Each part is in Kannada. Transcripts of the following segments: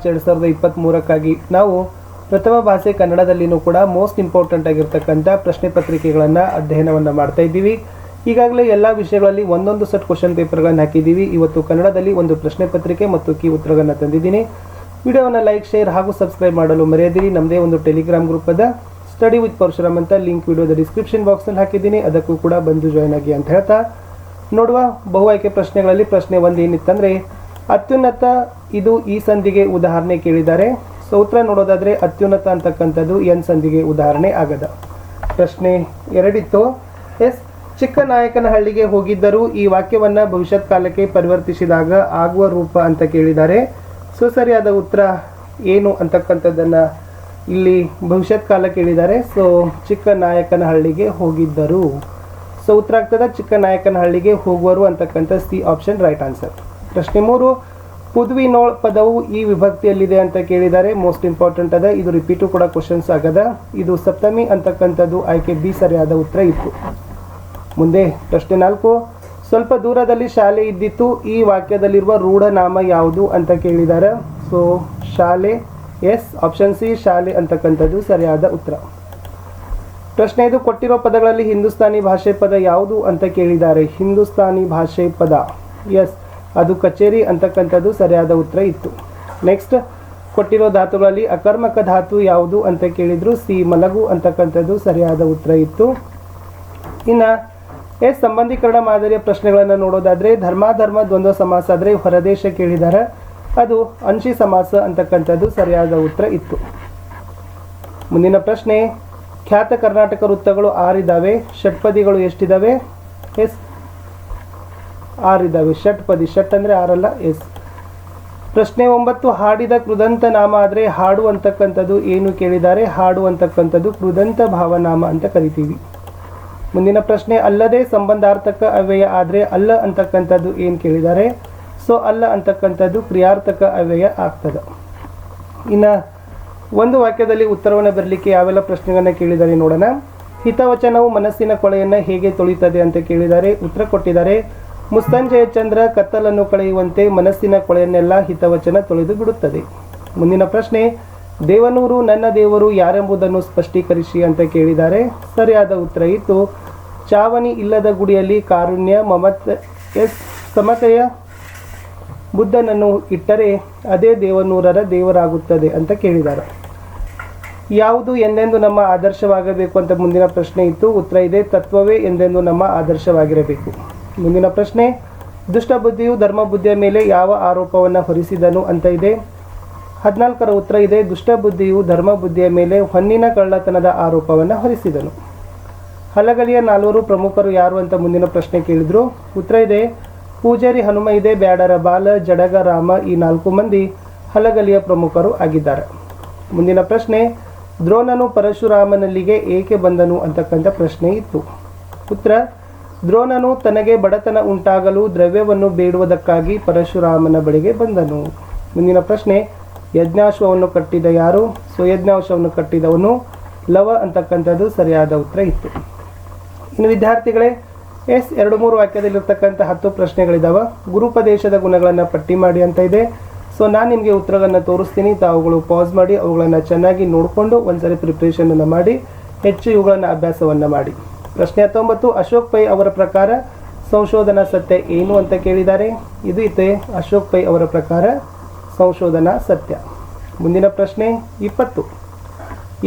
2023 ನಾವು ಪ್ರಥಮ ಭಾಷೆ ಕನ್ನಡದಲ್ಲಿನೂ ಕೂಡ ಮೋಸ್ಟ್ ಇಂಪಾರ್ಟೆಂಟ್ ಆಗಿರ್ತಕ್ಕಂಥ ಪ್ರಶ್ನೆ ಪತ್ರಿಕೆಗಳನ್ನು ಅಧ್ಯಯನವನ್ನು ಮಾಡ್ತಾ ಇದ್ದೀವಿ. ಈಗಾಗಲೇ ಎಲ್ಲ ವಿಷಯಗಳಲ್ಲಿ ಒಂದೊಂದು ಸೆಟ್ ಕ್ವಶನ್ ಪೇಪರ್ಗಳನ್ನು ಹಾಕಿದ್ದೀವಿ. ಇವತ್ತು ಕನ್ನಡದಲ್ಲಿ ಒಂದು ಪ್ರಶ್ನೆ ಪತ್ರಿಕೆ ಮತ್ತು ಕೀ ಉತ್ತರಗಳನ್ನು ತಂದಿದ್ದೀನಿ. ವಿಡಿಯೋವನ್ನು ಲೈಕ್, ಶೇರ್ ಹಾಗೂ ಸಬ್ಸ್ಕ್ರೈಬ್ ಮಾಡಲು ಮರೆಯದಿರಿ. ನಮ್ಮದೇ ಒಂದು ಟೆಲಿಗ್ರಾಮ್ ಗ್ರೂಪ್ ಅದ ಸ್ಟಡಿ ವಿತ್ ಪರಶುರಾಮ್ ಅಂತ ಲಿಂಕ್ ವಿಡಿಯೋದ ಡಿಸ್ಕ್ರಿಪ್ಷನ್ ಬಾಕ್ಸ್ನಲ್ಲಿ ಹಾಕಿದ್ದೀನಿ. ಅದಕ್ಕೂ ಕೂಡ ಬಂದು ಜಾಯ್ನ್ ಆಗಿ ಅಂತ ಹೇಳ್ತಾ ನೋಡುವ. ಬಹು ಆಯ್ಕೆ ಪ್ರಶ್ನೆಗಳಲ್ಲಿ ಪ್ರಶ್ನೆ ಒಂದು ಏನಿತ್ತಂದರೆ ಅತ್ಯುನ್ನತ ಇದು ಈ ಸಂಧಿಗೆ ಉದಾಹರಣೆ ಕೇಳಿದ್ದಾರೆ. ಸೊ ಉತ್ತರ ನೋಡೋದಾದರೆ ಅತ್ಯುನ್ನತ ಅಂತಕ್ಕಂಥದ್ದು ಎನ್ ಸಂಧಿಗೆ ಉದಾಹರಣೆ ಆಗದ. ಪ್ರಶ್ನೆ ಎರಡಿತ್ತು. ಚಿಕ್ಕನಾಯಕನಹಳ್ಳಿಗೆ ಹೋಗಿದ್ದರೂ ಈ ವಾಕ್ಯವನ್ನು ಭವಿಷ್ಯತ್ ಕಾಲಕ್ಕೆ ಪರಿವರ್ತಿಸಿದಾಗ ಆಗುವ ರೂಪ ಅಂತ ಕೇಳಿದ್ದಾರೆ. ಸೊ ಸರಿಯಾದ ಉತ್ತರ ಏನು ಅಂತಕ್ಕಂಥದ್ದನ್ನು ಇಲ್ಲಿ ಭವಿಷ್ಯತ್ ಕಾಲ ಕೇಳಿದ್ದಾರೆ. ಸೊ ಚಿಕ್ಕನಾಯಕನಹಳ್ಳಿಗೆ ಹೋಗಿದ್ದರು. ಸೊ ಉತ್ತರ ಆಗ್ತದೆ ಚಿಕ್ಕನಾಯಕನಹಳ್ಳಿಗೆ ಹೋಗುವರು ಅಂತಕ್ಕಂಥ ಸಿ ಆಪ್ಷನ್ ರೈಟ್ ಆನ್ಸರ್. ಪ್ರಶ್ನೆ 3. ಪುದ್ವಿನೋಳ್ ಪದವು ಈ ವಿಭಕ್ತಿಯಲ್ಲಿದೆ ಅಂತ ಕೇಳಿದ್ದಾರೆ. ಮೋಸ್ಟ್ ಇಂಪಾರ್ಟೆಂಟ್ ಅದ. ಇದು ರಿಪೀಟು ಕೂಡ ಕ್ವಶನ್ಸ್ ಆಗದ. ಇದು ಸಪ್ತಮಿ ಅಂತಕ್ಕಂಥದ್ದು ಆಯ್ಕೆ ಬಿ ಸರಿಯಾದ ಉತ್ತರ ಇತ್ತು. ಮುಂದೆ ಪ್ರಶ್ನೆ 4. ಸ್ವಲ್ಪ ದೂರದಲ್ಲಿ ಶಾಲೆ ಇದ್ದಿತ್ತು. ಈ ವಾಕ್ಯದಲ್ಲಿರುವ ರೂಢನಾಮ ಯಾವುದು ಅಂತ ಕೇಳಿದ್ದಾರೆ. ಸೊ ಶಾಲೆ ಎಸ್ ಆಪ್ಷನ್ ಸಿ ಶಾಲೆ ಅಂತಕ್ಕಂಥದ್ದು ಸರಿಯಾದ ಉತ್ತರ. ಪ್ರಶ್ನೆ 5. ಕೊಟ್ಟಿರೋ ಪದಗಳಲ್ಲಿ ಹಿಂದೂಸ್ತಾನಿ ಭಾಷೆ ಪದ ಯಾವುದು ಅಂತ ಕೇಳಿದ್ದಾರೆ. ಹಿಂದೂಸ್ತಾನಿ ಭಾಷೆ ಪದ ಎಸ್ ಅದು ಕಚೇರಿ ಅಂತಕ್ಕಂಥದ್ದು ಸರಿಯಾದ ಉತ್ತರ ಇತ್ತು. ನೆಕ್ಸ್ಟ್ ಕೊಟ್ಟಿರೋ ಧಾತುಗಳಲ್ಲಿ ಅಕರ್ಮಕ ಧಾತು ಯಾವುದು ಅಂತ ಕೇಳಿದ್ರು. ಸಿ ಮಲಗು ಅಂತಕ್ಕಂಥದ್ದು ಸರಿಯಾದ ಉತ್ತರ ಇತ್ತು. ಇನ್ನು ಸಂಬಂಧೀಕರಣ ಮಾದರಿಯ ಪ್ರಶ್ನೆಗಳನ್ನು ನೋಡೋದಾದರೆ ಧರ್ಮಾಧರ್ಮ ದ್ವಂದ್ವ ಸಮಾಸ ಆದರೆ ಹೊರದೇಶ ಕೇಳಿದ್ದಾರೆ. ಅದು ಅಂಶಿ ಸಮಾಸ ಅಂತಕ್ಕಂಥದ್ದು ಸರಿಯಾದ ಉತ್ತರ ಇತ್ತು. ಮುಂದಿನ ಪ್ರಶ್ನೆ. ಖ್ಯಾತ ಕರ್ನಾಟಕ ವೃತ್ತಗಳು 6 ಇದ್ದಾವೆ. ಷಟ್ಪದಿಗಳು ಎಷ್ಟಿದ್ದಾವೆ? ಎಸ್ 6 ಇದ್ದಾವೆ. ಷಟ್ಪದಿ ಷಟ್ ಅಂದರೆ 6 ಅಲ್ಲ. ಎಸ್. ಪ್ರಶ್ನೆ 9. ಹಾಡಿದ ಕೃದಂತ ನಾಮ ಆದರೆ ಹಾಡು ಅಂತಕ್ಕಂಥದ್ದು ಏನು ಕೇಳಿದ್ದಾರೆ. ಹಾಡು ಅಂತಕ್ಕಂಥದ್ದು ಕೃದಂತ ಭಾವನಾಮ ಅಂತ ಕರಿತೀವಿ. ಮುಂದಿನ ಪ್ರಶ್ನೆ. ಅಲ್ಲದೆ ಸಂಬಂಧಾರ್ಥಕ ಅವ್ಯಯ ಆದರೆ ಅಲ್ಲ ಅಂತಕ್ಕಂಥದ್ದು ಏನು ಕೇಳಿದ್ದಾರೆ. ಸೊ ಅಲ್ಲ ಅಂತಕ್ಕಂಥದ್ದು ಕ್ರಿಯಾರ್ಥಕ ಅವ್ಯಯ ಆಗ್ತದೆ. ಇನ್ನು ಒಂದು ವಾಕ್ಯದಲ್ಲಿ ಉತ್ತರವನ್ನು ಬರಲಿಕ್ಕೆ ಯಾವೆಲ್ಲ ಪ್ರಶ್ನೆಗಳನ್ನು ಕೇಳಿದ್ದಾರೆ ನೋಡೋಣ. ಹಿತವಚನವು ಮನಸ್ಸಿನ ಕೊಳೆಯನ್ನು ಹೇಗೆ ತೊಳಿತದೆ ಅಂತ ಕೇಳಿದ್ದಾರೆ. ಉತ್ತರ ಕೊಟ್ಟಿದ್ದಾರೆ. ಮುಸ್ತಂಜೆಯ ಚಂದ್ರ ಕತ್ತಲನ್ನು ಕಳೆಯುವಂತೆ ಮನಸ್ಸಿನ ಕೊಳೆಯನ್ನೆಲ್ಲ ಹಿತವಚನ ತೊಳೆದು ಬಿಡುತ್ತದೆ. ಮುಂದಿನ ಪ್ರಶ್ನೆ. ದೇವನೂರು ನನ್ನ ದೇವರು ಯಾರೆಂಬುದನ್ನು ಸ್ಪಷ್ಟೀಕರಿಸಿ ಅಂತ ಕೇಳಿದ್ದಾರೆ. ಸರಿಯಾದ ಉತ್ತರ ಇತ್ತು ಚಾವಣಿ ಇಲ್ಲದ ಗುಡಿಯಲ್ಲಿ ಕಾರುಣ್ಯ ಸಮತೆಯ ಬುದ್ಧನನ್ನು ಇಟ್ಟರೆ ಅದೇ ದೇವನೂರರ ದೇವರಾಗುತ್ತದೆ ಅಂತ ಕೇಳಿದ್ದಾರೆ. ಯಾವುದು ಎಂದೆಂದು ನಮ್ಮ ಆದರ್ಶವಾಗಬೇಕು ಅಂತ ಮುಂದಿನ ಪ್ರಶ್ನೆ ಇತ್ತು. ಉತ್ತರ ಇದೆ ತತ್ವವೇ ಎಂದೆಂದು ನಮ್ಮ ಆದರ್ಶವಾಗಿರಬೇಕು. ಮುಂದಿನ ಪ್ರಶ್ನೆ. ದುಷ್ಟಬುದ್ಧಿಯು ಧರ್ಮಬುದ್ಧಿಯ ಮೇಲೆ ಯಾವ ಆರೋಪವನ್ನು ಹೊರಿಸಿದನು ಅಂತ ಇದೆ. 14ರ ಉತ್ತರ ಇದೆ ದುಷ್ಟಬುದ್ಧಿಯು ಧರ್ಮಬುದ್ಧಿಯ ಮೇಲೆ ಹೊನ್ನಿನ ಕಳ್ಳತನದ ಆರೋಪವನ್ನು ಹೊರಿಸಿದನು. ಹಲಗಲಿಯ 4 ಪ್ರಮುಖರು ಯಾರು ಅಂತ ಮುಂದಿನ ಪ್ರಶ್ನೆ ಕೇಳಿದ್ರು. ಉತ್ತರ ಇದೆ ಪೂಜಾರಿ ಹನುಮ ಇದೆ, ಬ್ಯಾಡರ ಬಾಲ, ಜಡಗ ರಾಮ ಈ 4 ಮಂದಿ ಹಲಗಲಿಯ ಪ್ರಮುಖರು ಆಗಿದ್ದಾರೆ. ಮುಂದಿನ ಪ್ರಶ್ನೆ. ದ್ರೋಣನು ಪರಶುರಾಮನಲ್ಲಿಗೆ ಏಕೆ ಬಂದನು ಅಂತಕ್ಕಂಥ ಪ್ರಶ್ನೆ ಇತ್ತು. ಉತ್ತರ ದ್ರೋಣನು ತನಗೆ ಬಡತನ ಉಂಟಾಗಲು ದ್ರವ್ಯವನ್ನು ಬೇಡುವುದಕ್ಕಾಗಿ ಪರಶುರಾಮನ ಬಳಿಗೆ ಬಂದನು. ಮುಂದಿನ ಪ್ರಶ್ನೆ. ಯಜ್ಞಾಶ್ವವನ್ನು ಕಟ್ಟಿದ ಯಾರು. ಸೊ ಯಜ್ಞಾಶ್ವವನ್ನು ಕಟ್ಟಿದವನು ಲವ ಅಂತಕ್ಕಂಥದ್ದು ಸರಿಯಾದ ಉತ್ತರ ಇತ್ತು. ಇನ್ನು ವಿದ್ಯಾರ್ಥಿಗಳೇ 2-3 ವಾಕ್ಯದಲ್ಲಿರ್ತಕ್ಕಂಥ 10 ಪ್ರಶ್ನೆಗಳಿದ್ದಾವೆ. ಗುರುಪದೇಶದ ಗುಣಗಳನ್ನು ಪಟ್ಟಿ ಮಾಡಿ ಅಂತ ಇದೆ. ಸೊ ನಾನು ನಿಮಗೆ ಉತ್ತರಗಳನ್ನು ತೋರಿಸ್ತೀನಿ. ತಾವುಗಳು ಪಾಸ್ ಮಾಡಿ ಅವುಗಳನ್ನು ಚೆನ್ನಾಗಿ ನೋಡಿಕೊಂಡು ಒಂದ್ಸರಿ ಪ್ರಿಪ್ರೇಷನನ್ನು ಮಾಡಿ ಹೆಚ್ಚು ಇವುಗಳನ್ನು ಅಭ್ಯಾಸವನ್ನು ಮಾಡಿ. ಪ್ರಶ್ನೆ 19. ಅಶೋಕ್ ಪೈ ಅವರ ಪ್ರಕಾರ ಸಂಶೋಧನಾ ಸತ್ಯ ಏನು ಅಂತ ಕೇಳಿದ್ದಾರೆ. ಇದು ಇದೆ ಅಶೋಕ್ ಪೈ ಅವರ ಪ್ರಕಾರ ಸಂಶೋಧನಾ ಸತ್ಯ. ಮುಂದಿನ ಪ್ರಶ್ನೆ 20.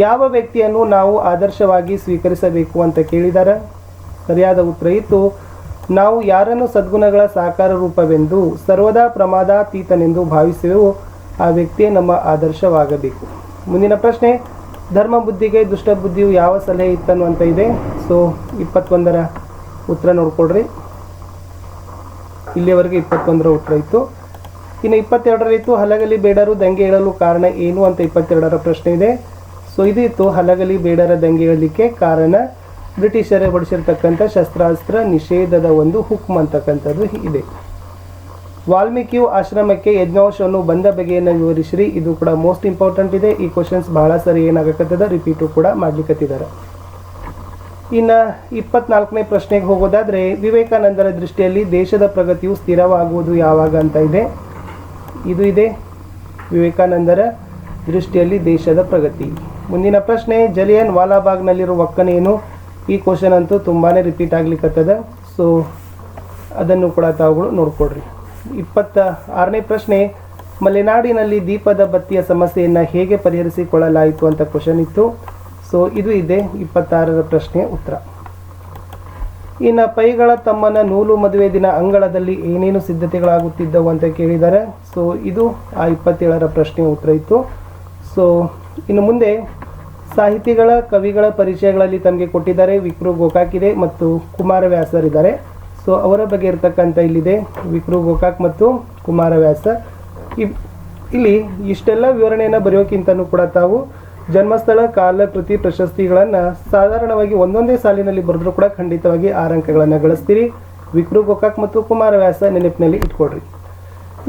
ಯಾವ ವ್ಯಕ್ತಿಯನ್ನು ನಾವು ಆದರ್ಶವಾಗಿ ಸ್ವೀಕರಿಸಬೇಕು ಅಂತ ಕೇಳಿದ್ದಾರೆ. ಸರಿಯಾದ ಉತ್ತರ ಇತ್ತು ನಾವು ಯಾರನ್ನು ಸದ್ಗುಣಗಳ ಸಾಕಾರ ರೂಪವೆಂದು ಸರ್ವದಾ ಪ್ರಮಾದಾತೀತನೆಂದು ಭಾವಿಸುವೆವೋ ಆ ವ್ಯಕ್ತಿಯೇ ನಮ್ಮ ಆದರ್ಶವಾಗಬೇಕು. ಮುಂದಿನ ಪ್ರಶ್ನೆ. ಧರ್ಮ ಬುದ್ಧಿಗೆ ದುಷ್ಟ ಬುದ್ಧಿಯು ಯಾವ ಸಲಹೆ ಇತ್ತನು ಅಂತ ಇದೆ. ಸೊ 21ರ ಉತ್ತರ ನೋಡ್ಕೊಳ್ರಿ. ಇಲ್ಲಿಯವರೆಗೆ 21ರ ಉತ್ತರ ಇತ್ತು. ಇನ್ನು 22ರ ಇತ್ತು ಹಲಗಲಿ ಬೇಡರು ದಂಗೆ ಏಳಲು ಕಾರಣ ಏನು ಅಂತ 22ರ ಪ್ರಶ್ನೆ ಇದೆ. ಸೊ ಇದು ಇತ್ತು ಹಲಗಲಿ ಬೇಡರ ದಂಗೆ ಏಳಲಿಕ್ಕೆ ಕಾರಣ ಬ್ರಿಟಿಷರೇ ಹೊಡಿಸಿರ್ತಕ್ಕಂಥ ಶಸ್ತ್ರಾಸ್ತ್ರ ನಿಷೇಧದ ಒಂದು ಹುಕ್ಮ್ ಅಂತಕ್ಕಂಥದ್ದು ಇದೆ. ವಾಲ್ಮೀಕಿಯು ಆಶ್ರಮಕ್ಕೆ ಯಜ್ಞಾಂಶವನ್ನು ಬಂದ ಬಗೆಯನ್ನು ವಿವರಿಸಿರಿ. ಇದು ಕೂಡ ಮೋಸ್ಟ್ ಇಂಪಾರ್ಟೆಂಟ್ ಇದೆ. ಈ ಕ್ವಶನ್ಸ್ ಬಹಳ ಸರಿ ಏನಾಗಕತ್ತದ ರಿಪೀಟು ಕೂಡ ಮಾಡ್ಲಿಕ್ಕತ್ತಿದ್ದಾರೆ. ಇನ್ನು 24ನೇ ಪ್ರಶ್ನೆಗೆ ಹೋಗೋದಾದರೆ ವಿವೇಕಾನಂದರ ದೃಷ್ಟಿಯಲ್ಲಿ ದೇಶದ ಪ್ರಗತಿಯು ಸ್ಥಿರವಾಗುವುದು ಯಾವಾಗ ಅಂತ ಇದೆ. ಇದು ಇದೆ ವಿವೇಕಾನಂದರ ದೃಷ್ಟಿಯಲ್ಲಿ ದೇಶದ ಪ್ರಗತಿ. ಮುಂದಿನ ಪ್ರಶ್ನೆ, ಜಲಿಯನ್ ವಾಲಾಬಾಗ್ನಲ್ಲಿರುವ ಒಕ್ಕನೇನು? ಈ ಕ್ವಶನ್ ಅಂತೂ ತುಂಬಾ ರಿಪೀಟ್ ಆಗ್ಲಿಕ್ಕತ್ತದ, ಸೊ ಅದನ್ನು ಕೂಡ ತಾವುಗಳು ನೋಡ್ಕೊಡ್ರಿ. 26ನೇ ಪ್ರಶ್ನೆ, ಮಲೆನಾಡಿನಲ್ಲಿ ದೀಪದ ಬತ್ತಿಯ ಸಮಸ್ಯೆಯನ್ನು ಹೇಗೆ ಪರಿಹರಿಸಿಕೊಳ್ಳಲಾಯಿತು ಅಂತ ಕ್ವಶನ್ ಇತ್ತು. ಸೊ ಇದು ಇದೆ 26ರ ಪ್ರಶ್ನೆಯ ಉತ್ತರ. ಇನ್ನು ಪೈಗಳ ತಮ್ಮನ ನೂಲು ಮದುವೆ ದಿನ ಅಂಗಳದಲ್ಲಿ ಏನೇನು ಸಿದ್ಧತೆಗಳಾಗುತ್ತಿದ್ದವು ಅಂತ ಕೇಳಿದ್ದಾರೆ. ಸೊ ಇದು ಆ 27ರ ಪ್ರಶ್ನೆಯ ಉತ್ತರ ಇತ್ತು. ಸೊ ಇನ್ನು ಮುಂದೆ ಸಾಹಿತಿಗಳ ಕವಿಗಳ ಪರಿಚಯಗಳಲ್ಲಿ ತಮಗೆ ಕೊಟ್ಟಿದ್ದಾರೆ. ವಿಕ್ರು ಗೋಕಾಕ್ ಇದೆ ಮತ್ತು ಕುಮಾರವ್ಯಾಸರಿದ್ದಾರೆ. ಸೊ ಅವರ ಬಗ್ಗೆ ಇರತಕ್ಕಂಥ ಇಲ್ಲಿದೆ ವಿಕ್ರು ಗೋಕಾಕ್ ಮತ್ತು ಕುಮಾರವ್ಯಾಸ. ಇಲ್ಲಿ ಇಷ್ಟೆಲ್ಲ ವಿವರಣೆಯನ್ನು ಬರೆಯೋಕ್ಕಿಂತನೂ ಕೂಡ ತಾವು ಜನ್ಮಸ್ಥಳ, ಕಾಲ, ಕೃತಿ, ಪ್ರಶಸ್ತಿಗಳನ್ನು ಸಾಧಾರಣವಾಗಿ ಒಂದೊಂದೇ ಸಾಲಿನಲ್ಲಿ ಬರೆದ್ರೂ ಕೂಡ ಖಂಡಿತವಾಗಿ 6 ಅಂಕಗಳನ್ನು ಗಳಿಸ್ತೀರಿ. ವಿಕ್ರು ಗೋಕಾಕ್ ಮತ್ತು ಕುಮಾರವ್ಯಾಸ ನೆನಪಿನಲ್ಲಿ ಇಟ್ಕೊಡ್ರಿ.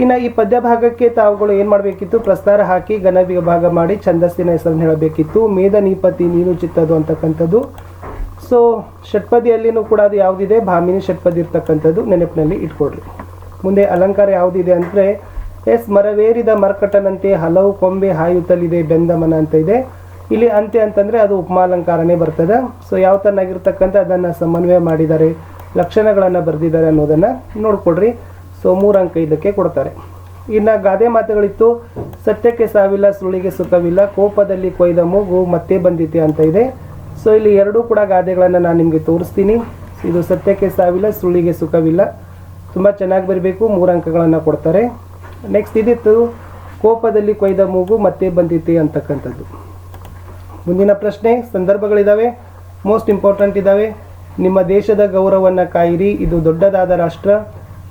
ಇನ್ನು ಈ ಪದ್ಯ ಭಾಗಕ್ಕೆ ತಾವುಗಳು ಏನು ಮಾಡಬೇಕಿತ್ತು? ಪ್ರಸ್ತಾರ ಹಾಕಿ ಘನ ವಿಭಾಗ ಮಾಡಿ ಛಂದಸ್ಸಿನ ಹೆಸರನ್ನು ಹೇಳಬೇಕಿತ್ತು. ಮೇದ ನೀಪತಿ ನೀನು ಚಿತ್ತದು ಅಂತಕ್ಕಂಥದ್ದು. ಸೊ ಷಟ್ಪದಿಯಲ್ಲಿನೂ ಕೂಡ ಅದು ಯಾವುದಿದೆ? ಭಾಮಿನಿ ಷಟ್ಪದಿ ಇರ್ತಕ್ಕಂಥದ್ದು ನೆನಪಿನಲ್ಲಿ ಇಟ್ಕೊಡ್ರಿ. ಮುಂದೆ ಅಲಂಕಾರ ಯಾವುದಿದೆ ಅಂದರೆ ಮರವೇರಿದ ಮರ್ಕಟನಂತೆ ಹಲವು ಕೊಂಬೆ ಹಾಯುತ್ತಲಿದೆ ಬೆಂದಮನ ಅಂತ ಇದೆ. ಇಲ್ಲಿ ಅಂತೆ ಅಂತಂದರೆ ಅದು ಉಪಮಾಲಂಕಾರನೇ ಬರ್ತದೆ. ಸೊ ಯಾವ ತನ್ನಾಗಿರ್ತಕ್ಕಂಥ ಅದನ್ನು ಸಮನ್ವಯ ಮಾಡಿದ್ದಾರೆ, ಲಕ್ಷಣಗಳನ್ನು ಬರೆದಿದ್ದಾರೆ ಅನ್ನೋದನ್ನು ನೋಡ್ಕೊಡ್ರಿ. ಸೊ 3 ಅಂಕ ಇದಕ್ಕೆ ಕೊಡ್ತಾರೆ. ಇನ್ನು ಗಾದೆ ಮಾತುಗಳಿತ್ತು. ಸತ್ಯಕ್ಕೆ ಸಾವಿಲ್ಲ, ಸುಳ್ಳಿಗೆ ಸುಖವಿಲ್ಲ, ಕೋಪದಲ್ಲಿ ಕೊಯ್ದ ಮೂಗು ಮತ್ತೆ ಬಂದಿತೆ ಅಂತ ಇದೆ. ಸೊ ಇಲ್ಲಿ ಎರಡೂ ಕೂಡ ಗಾದೆಗಳನ್ನು ನಾನು ನಿಮಗೆ ತೋರಿಸ್ತೀನಿ. ಇದು ಸತ್ಯಕ್ಕೆ ಸಾವಿಲ್ಲ, ಸುಳ್ಳಿಗೆ ಸುಖವಿಲ್ಲ, ತುಂಬ ಚೆನ್ನಾಗಿ ಬರಬೇಕು. 3 ಅಂಕಗಳನ್ನು ಕೊಡ್ತಾರೆ. ನೆಕ್ಸ್ಟ್ ಇದಿತ್ತು ಕೋಪದಲ್ಲಿ ಕೊಯ್ದ ಮೂಗು ಮತ್ತೆ ಬಂದಿತೆ ಅಂತಕ್ಕಂಥದ್ದು. ಮುಂದಿನ ಪ್ರಶ್ನೆ, ಸಂದರ್ಭಗಳಿದ್ದಾವೆ, ಮೋಸ್ಟ್ ಇಂಪಾರ್ಟೆಂಟ್ ಇದ್ದಾವೆ. ನಿಮ್ಮ ದೇಶದ ಗೌರವವನ್ನು ಕಾಯಿರಿ, ಇದು ದೊಡ್ಡದಾದ ರಾಷ್ಟ್ರ,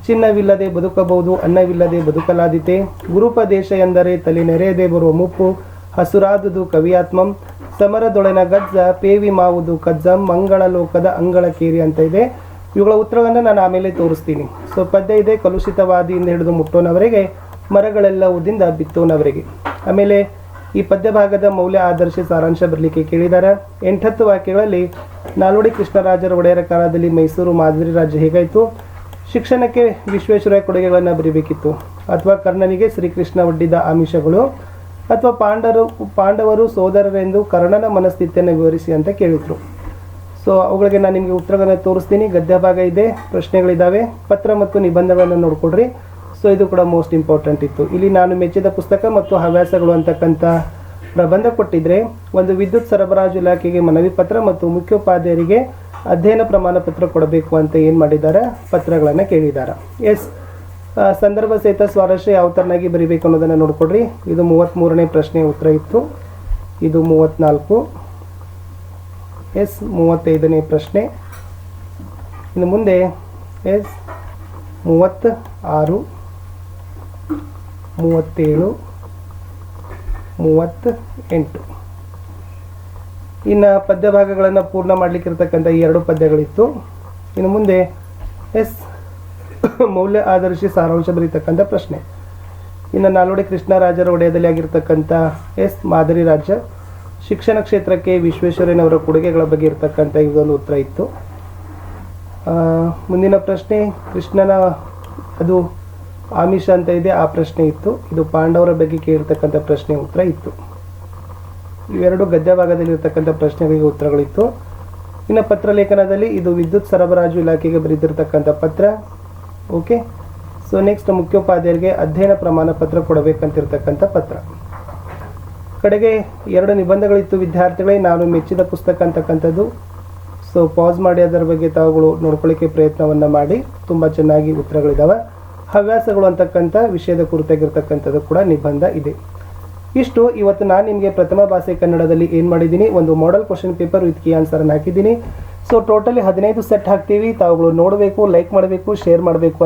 ಚಿನ್ನವಿಲ್ಲದೆ ಬದುಕಬಹುದು, ಅನ್ನವಿಲ್ಲದೆ ಬದುಕಲಾದೀತೆ, ಗುರುಪದೇಶ ಎಂದರೆ ತಲೆ ನೆರೆಯದೆ ಬರುವ ಮುಪ್ಪು, ಹಸುರಾದುದು ಕವಿಯಾತ್ಮಂ, ಸಮರದೊಳೆನ ಗಜ್ಜ, ಪೇವಿ ಮಾವುದು ಕಜ್ಜಂ, ಮಂಗಳ ಲೋಕದ ಅಂಗಳಕೇರಿ ಅಂತ ಇದೆ. ಇವುಗಳ ಉತ್ತರವನ್ನು ನಾನು ಆಮೇಲೆ ತೋರಿಸ್ತೀನಿ. ಸೊ ಪದ್ಯ ಇದೆ, ಕಲುಷಿತವಾದಿಯಿಂದ ಹಿಡಿದು ಮುಟ್ಟೋನವರೆಗೆ, ಮರಗಳೆಲ್ಲವುದಿಂದ ಬಿತ್ತೋನವರೆಗೆ. ಆಮೇಲೆ ಈ ಪದ್ಯ ಭಾಗದ ಮೌಲ್ಯ ಆದರ್ಶ ಸಾರಾಂಶ ಬರಲಿಕ್ಕೆ ಕೇಳಿದ್ದಾರೆ. 8 ವಾಕ್ಯಗಳಲ್ಲಿ ನಾಲ್ವಡಿ ಕೃಷ್ಣರಾಜರ ಒಡೆಯರ ಕಾಲದಲ್ಲಿ ಮೈಸೂರು ಮಾದರಿ ರಾಜ್ಯ ಹೇಗಾಯಿತು, ಶಿಕ್ಷಣಕ್ಕೆ ವಿಶ್ವೇಶ್ವರಯ್ಯ ಕೊಡುಗೆಗಳನ್ನು ಬರೀಬೇಕಿತ್ತು, ಅಥವಾ ಕರ್ಣನಿಗೆ ಶ್ರೀಕೃಷ್ಣ ಒಡ್ಡಿದ ಆಮಿಷಗಳು, ಅಥವಾ ಪಾಂಡವರು ಸೋದರರೆಂದು ಕರ್ಣನ ಮನಸ್ಥಿತಿಯನ್ನು ವಿವರಿಸಿ ಅಂತ ಕೇಳಿದ್ರು. ಸೊ ಅವುಗಳಿಗೆ ನಾನು ನಿಮಗೆ ಉತ್ತರಗಳನ್ನು ತೋರಿಸ್ತೀನಿ. ಗದ್ಯ ಭಾಗ ಇದೆ, ಪ್ರಶ್ನೆಗಳಿದ್ದಾವೆ, ಪತ್ರ ಮತ್ತು ನಿಬಂಧಗಳನ್ನು ನೋಡ್ಕೊಡ್ರಿ. ಸೊ ಇದು ಕೂಡ ಮೋಸ್ಟ್ ಇಂಪಾರ್ಟೆಂಟ್ ಇತ್ತು. ಇಲ್ಲಿ ನಾನು ಮೆಚ್ಚಿದ ಪುಸ್ತಕ ಮತ್ತು ಹವ್ಯಾಸಗಳು ಅಂತಕ್ಕಂಥ ಪ್ರಬಂಧ ಕೊಟ್ಟಿದ್ರೆ, ಒಂದು ವಿದ್ಯುತ್ ಸರಬರಾಜು ಇಲಾಖೆಗೆ ಮನವಿ ಪತ್ರ ಮತ್ತು ಮುಖ್ಯೋಪಾಧ್ಯಾಯರಿಗೆ ಅಧ್ಯಯನ ಪ್ರಮಾಣ ಪತ್ರ ಕೊಡಬೇಕು ಅಂತ ಏನು ಮಾಡಿದ್ದಾರೆ, ಪತ್ರಗಳನ್ನು ಕೇಳಿದ್ದಾರೆ. ಸಂದರ್ಭ ಸಹಿತ ಸ್ವಾರಸ್ಯ ಯಾವ ಥರನಾಗಿ ಬರೀಬೇಕು ಅನ್ನೋದನ್ನು ನೋಡ್ಕೊಡ್ರಿ. ಇದು 33ನೇ ಪ್ರಶ್ನೆಯ ಉತ್ತರ ಇತ್ತು. ಇದು 34. 35ನೇ ಪ್ರಶ್ನೆ. ಇನ್ನು ಮುಂದೆ 36, 37, 38. ಇನ್ನು ಪದ್ಯ ಭಾಗಗಳನ್ನು ಪೂರ್ಣ ಮಾಡಲಿಕ್ಕಿರ್ತಕ್ಕಂಥ ಈ 2 ಪದ್ಯಗಳಿತ್ತು. ಇನ್ನು ಮುಂದೆ ಮೌಲ್ಯ ಆಧರಿಸಿ ಸಾರಾಂಶ ಬರೀತಕ್ಕಂಥ ಪ್ರಶ್ನೆ. ಇನ್ನು ನಾಲ್ವಡಿ ಕೃಷ್ಣರಾಜರ ಒಡೆಯದಲ್ಲಿ ಆಗಿರ್ತಕ್ಕಂಥ ಮಾದರಿ ರಾಜ್ಯ, ಶಿಕ್ಷಣ ಕ್ಷೇತ್ರಕ್ಕೆ ವಿಶ್ವೇಶ್ವರಯ್ಯನವರ ಕೊಡುಗೆಗಳ ಬಗ್ಗೆ ಇರತಕ್ಕಂಥ ಇದೊಂದು ಉತ್ತರ ಇತ್ತು. ಮುಂದಿನ ಪ್ರಶ್ನೆ, ಕೃಷ್ಣನ ಅದು ಆಮಿಷ ಅಂತ ಇದೆ, ಆ ಪ್ರಶ್ನೆ ಇತ್ತು. ಇದು ಪಾಂಡವರ ಬಗ್ಗೆ ಕೇಳಿರ್ತಕ್ಕಂಥ ಪ್ರಶ್ನೆ ಉತ್ತರ ಇತ್ತು. ಇವೆರಡು ಗದ್ಯ ಭಾಗದಲ್ಲಿರ್ತಕ್ಕಂಥ ಪ್ರಶ್ನೆಗಳಿಗೆ ಉತ್ತರಗಳಿತ್ತು. ಇನ್ನು ಪತ್ರ ಲೇಖನದಲ್ಲಿ ಇದು ವಿದ್ಯುತ್ ಸರಬರಾಜು ಇಲಾಖೆಗೆ ಬರೆದಿರ್ತಕ್ಕಂಥ ಪತ್ರ. ಓಕೆ, ಸೊ ನೆಕ್ಸ್ಟ್ ಮುಖ್ಯೋಪಾಧ್ಯಾಯರಿಗೆ ಅಧ್ಯಯನ ಪ್ರಮಾಣ ಪತ್ರ ಕೊಡಬೇಕಂತಿರ್ತಕ್ಕಂಥ ಪತ್ರ. ಕಡೆಗೆ 2 ನಿಬಂಧಗಳಿತ್ತು ವಿದ್ಯಾರ್ಥಿಗಳೇ, ನಾನು ಮೆಚ್ಚಿದ ಪುಸ್ತಕ ಅಂತಕ್ಕಂಥದ್ದು. ಸೊ ಪಾಸ್ ಮಾಡಿ ಅದರ ಬಗ್ಗೆ ತಾವುಗಳು ನೋಡ್ಕೊಳ್ಳಿಕ್ಕೆ ಪ್ರಯತ್ನವನ್ನು ಮಾಡಿ. ತುಂಬ ಚೆನ್ನಾಗಿ ಉತ್ತರಗಳಿದ್ದಾವೆ. ಹವ್ಯಾಸಗಳು ಅಂತಕ್ಕಂಥ ವಿಷಯದ ಕುರಿತಾಗಿರ್ತಕ್ಕಂಥದ್ದು ಕೂಡ ನಿಬಂಧ ಇದೆ. ಇಷ್ಟು ಇವತ್ತು ನಾನು ನಿಮಗೆ ಪ್ರಥಮ ಭಾಷೆ ಕನ್ನಡದಲ್ಲಿ ಏನು ಮಾಡಿದ್ದೀನಿ, ಒಂದು model question paper with key ಆನ್ಸರನ್ನು ಹಾಕಿದ್ದೀನಿ. ಸೊ ಟೋಟಲಿ 15 ಸೆಟ್ ಹಾಕ್ತೀವಿ. ತಾವುಗಳು ನೋಡಬೇಕು, ಲೈಕ್ ಮಾಡಬೇಕು, ಶೇರ್ ಮಾಡಬೇಕು